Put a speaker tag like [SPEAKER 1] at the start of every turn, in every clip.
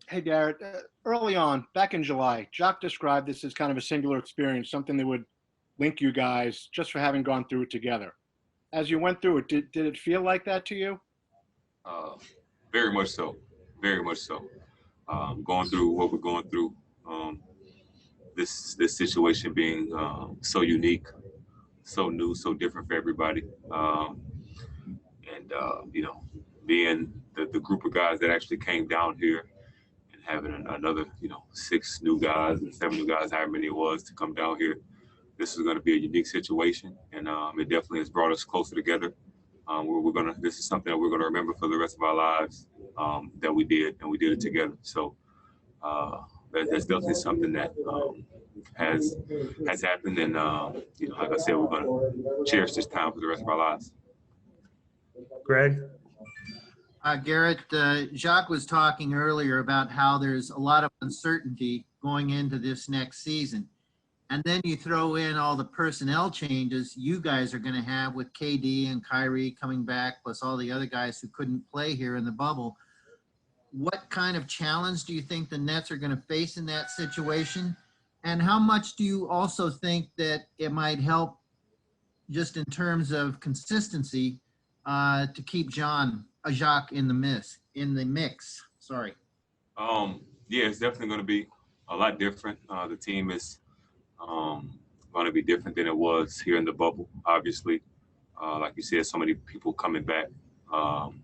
[SPEAKER 1] Hey, Garrett. Early on, back in July, Jock described this as kind of a singular experience, something that would link you guys just for having gone through it together. As you went through it, did it feel like that to you?
[SPEAKER 2] Uh, Very much so. Very much so. Going through what we're going through, um, this situation being so unique, so new, so different for everybody, and being the group of guys that actually came down here and having another six new guys and seven new guys, however many it was, to come down here. This is going to be a unique situation, and it definitely has brought us closer together. We're gonna. This is something that we're gonna remember for the rest of our lives, that we did, and we did it together. So uh, that's definitely something that has has happened, and like I said, we're gonna cherish this time for the rest of our lives.
[SPEAKER 3] Greg?
[SPEAKER 4] Garrett, Jacques was talking earlier about how there's a lot of uncertainty going into this next season. And then you throw in all the personnel changes you guys are going to have with KD and Kyrie coming back, plus all the other guys who couldn't play here in the bubble. What kind of challenge do you think the Nets are going to face in that situation? And how much do you also think that it might help just in terms of consistency to keep Jacques in the mix? Sorry.
[SPEAKER 2] Yeah, it's definitely going to be a lot different. The team is going to be different than it was here in the bubble. Obviously, like you said, so many people coming back, um,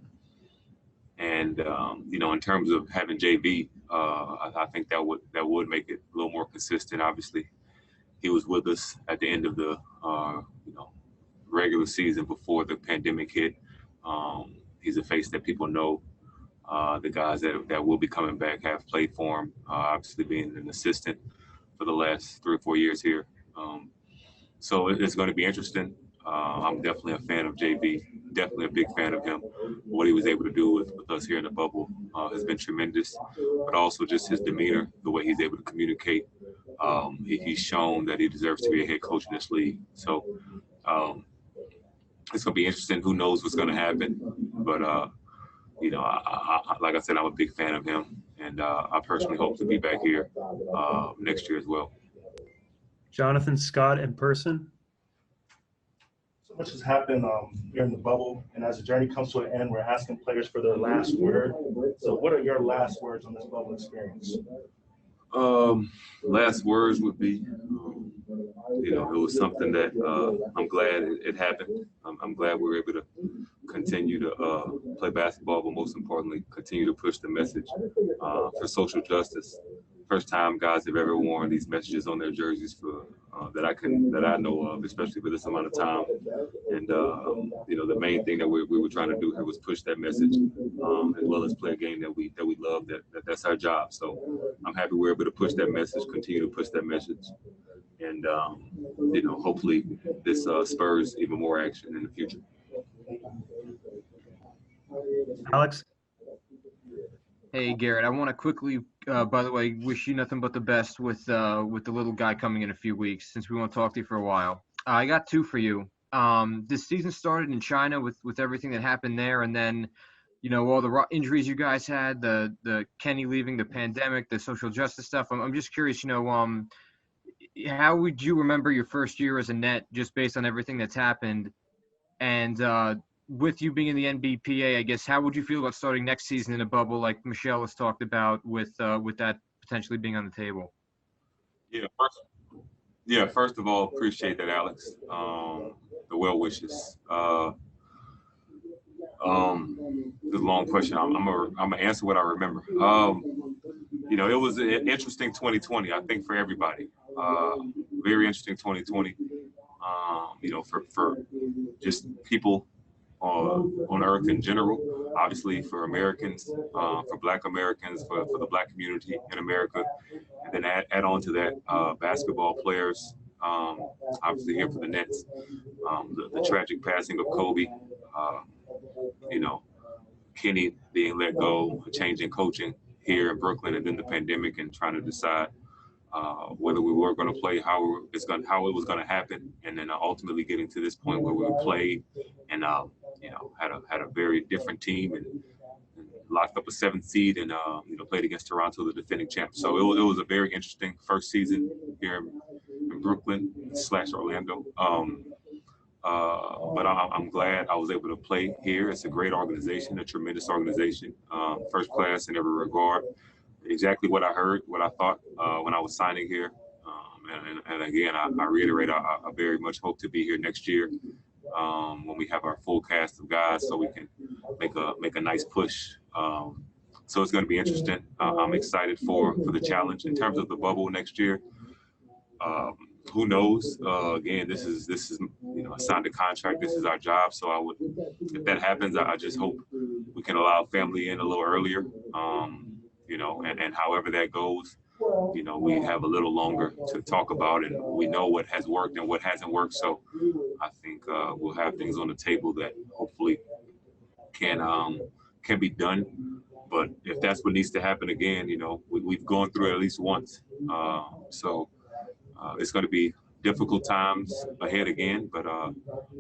[SPEAKER 2] and in terms of having JB, I think that would make it a little more consistent. Obviously, he was with us at the end of the regular season before the pandemic hit. He's a face that people know. The guys that will be coming back have played for him. Obviously, being an assistant for the last 3 or 4 years here. Um, so it's going to be interesting. I'm definitely a fan of JB. Definitely a big fan of him. What he was able to do with us here in the bubble has been tremendous. But also just his demeanor, the way he's able to communicate. He's shown that he deserves to be a head coach in this league. So um, it's going to be interesting. Who knows what's going to happen? But like I said, I'm a big fan of him, and I personally hope to be back here next year as well.
[SPEAKER 3] Jonathan, Scott, in person?
[SPEAKER 5] So much has happened here in the bubble, and as the journey comes to an end, we're asking players for their last word. So, what are your last words on this bubble experience?
[SPEAKER 2] Last words would be, it was something that I'm glad it happened. I'm glad we were able to continue to play basketball, but most importantly, continue to push the message for social justice. First time guys have ever worn these messages on their jerseys for that I know of, especially for this amount of time. And the main thing that we were trying to do here was push that message, as well as play a game that we love. That's our job. So I'm happy we're able to push that message, continue to push that message, and hopefully this spurs even more action in the future.
[SPEAKER 3] Alex?
[SPEAKER 6] Hey Garrett, I want to quickly, by the way, wish you nothing but the best with the little guy coming in a few weeks, since we won't talk to you for a while. I got two for you. This season started in China with everything that happened there, and then all the injuries you guys had, the Kenny leaving, the pandemic, the social justice stuff. I'm just curious, how would you remember your first year as a Net, just based on everything that's happened, and with you being in the NBPA, I guess, how would you feel about starting next season in a bubble like Michelle has talked about with that potentially being on the table?
[SPEAKER 2] Yeah, first of all, appreciate that, Alex. The well wishes. The long question. I'm gonna answer what I remember. It was an interesting 2020. I think for everybody, very interesting 2020. For just people on Earth in general. Obviously, for Americans, for Black Americans, for the Black community in America, and then add on to that basketball players. Obviously, here for the Nets, the tragic passing of Kobe. Uh, you know, Kenny being let go, a change in coaching here in Brooklyn, and then the pandemic, and trying to decide whether we were going to play, how it was going to happen, and then ultimately getting to this point where we played and had a very different team and locked up a 7th seed and played against Toronto, the defending champs. So it was a very interesting first season here in Brooklyn / Orlando. But I'm glad I was able to play here. It's a great organization, a tremendous organization, first class in every regard. Exactly what I heard, what I thought when I was signing here. And again, I reiterate, I very much hope to be here next year when we have our full cast of guys, so we can make a nice push. So it's going to be interesting. I'm excited for the challenge in terms of the bubble next year. Who knows? Again, this is I signed a contract. This is our job. So if that happens, I just hope we can allow family in a little earlier. And however that goes, we have a little longer to talk about, and we know what has worked and what hasn't worked. So I think we'll have things on the table that hopefully can be done. But if that's what needs to happen again, we've gone through it at least once. So it's going to be difficult times ahead again, but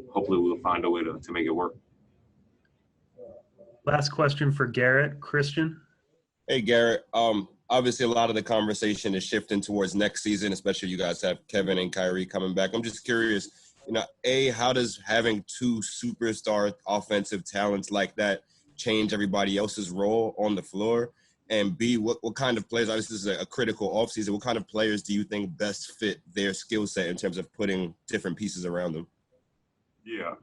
[SPEAKER 2] hopefully we'll find a way to make it work.
[SPEAKER 3] Last question for Garrett. Christian?
[SPEAKER 7] Hey, Garrett. Obviously, a lot of the conversation is shifting towards next season, especially you guys have Kevin and Kyrie coming back. I'm just curious, how does having 2 superstar offensive talents like that change everybody else's role on the floor? And B, what kind of players, obviously this is a critical offseason, what kind of players do you think best fit their skill set in terms of putting different pieces around them?
[SPEAKER 2] Yeah.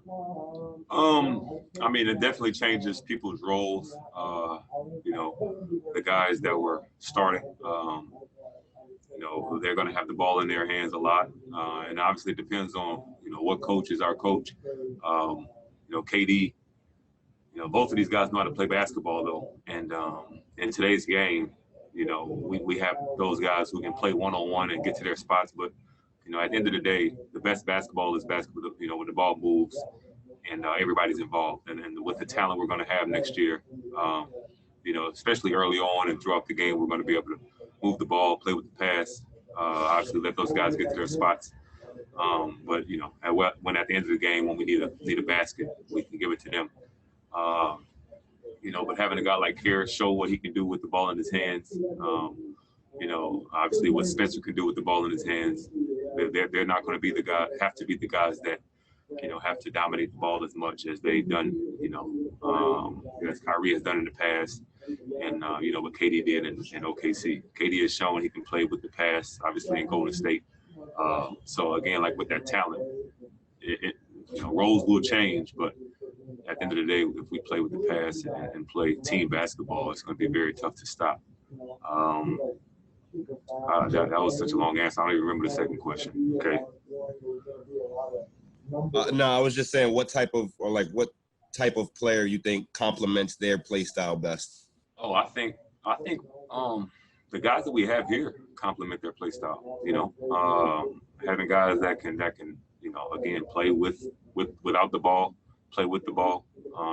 [SPEAKER 2] It definitely changes people's roles. The guys that were starting, they're going to have the ball in their hands a lot. And obviously it depends on, what coach is our coach. KD, both of these guys know how to play basketball though. And in today's game, we have those guys who can play one-on-one and get to their spots. But, at the end of the day, the best basketball is basketball, when the ball moves and everybody's involved. And with the talent we're going to have next year, especially early on and throughout the game, we're going to be able to move the ball, play with the pass, obviously let those guys get to their spots. But, when at the end of the game, when we need a basket, we can give it to them. But having a guy like Garrett show what he can do with the ball in his hands, obviously what Spencer can do with the ball in his hands, they're not going to have to be the guys that, have to dominate the ball as much as they've done, as Kyrie has done in the past, and, what KD did in OKC. KD has shown he can play with the pass, obviously in Golden State. So again, like with that talent, roles will change, but at the end of the day, if we play with the pass and play team basketball, it's going to be very tough to stop. That was such a long answer. I don't even remember the second question. Okay.
[SPEAKER 7] No, I was just saying what type of player you think complements their play style best?
[SPEAKER 2] Oh, I think the guys that we have here complement their play style. Having guys that can again play without the ball, play with the ball,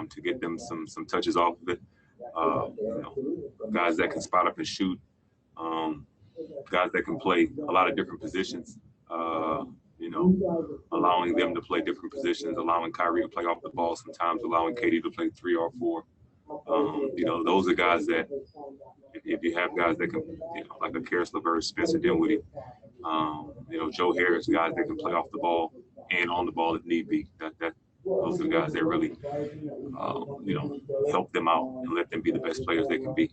[SPEAKER 2] to get them some touches off of it. Guys that can spot up and shoot. Guys that can play a lot of different positions. Allowing them to play different positions, allowing Kyrie to play off the ball sometimes, allowing KD to play 3 or 4. Those are guys that if you have guys that can, like a Karis LeVert, Spencer Dinwiddie, Joe Harris, guys that can play off the ball and on the ball if need be. Those are the guys that really, help them out and let them be the best players they can be.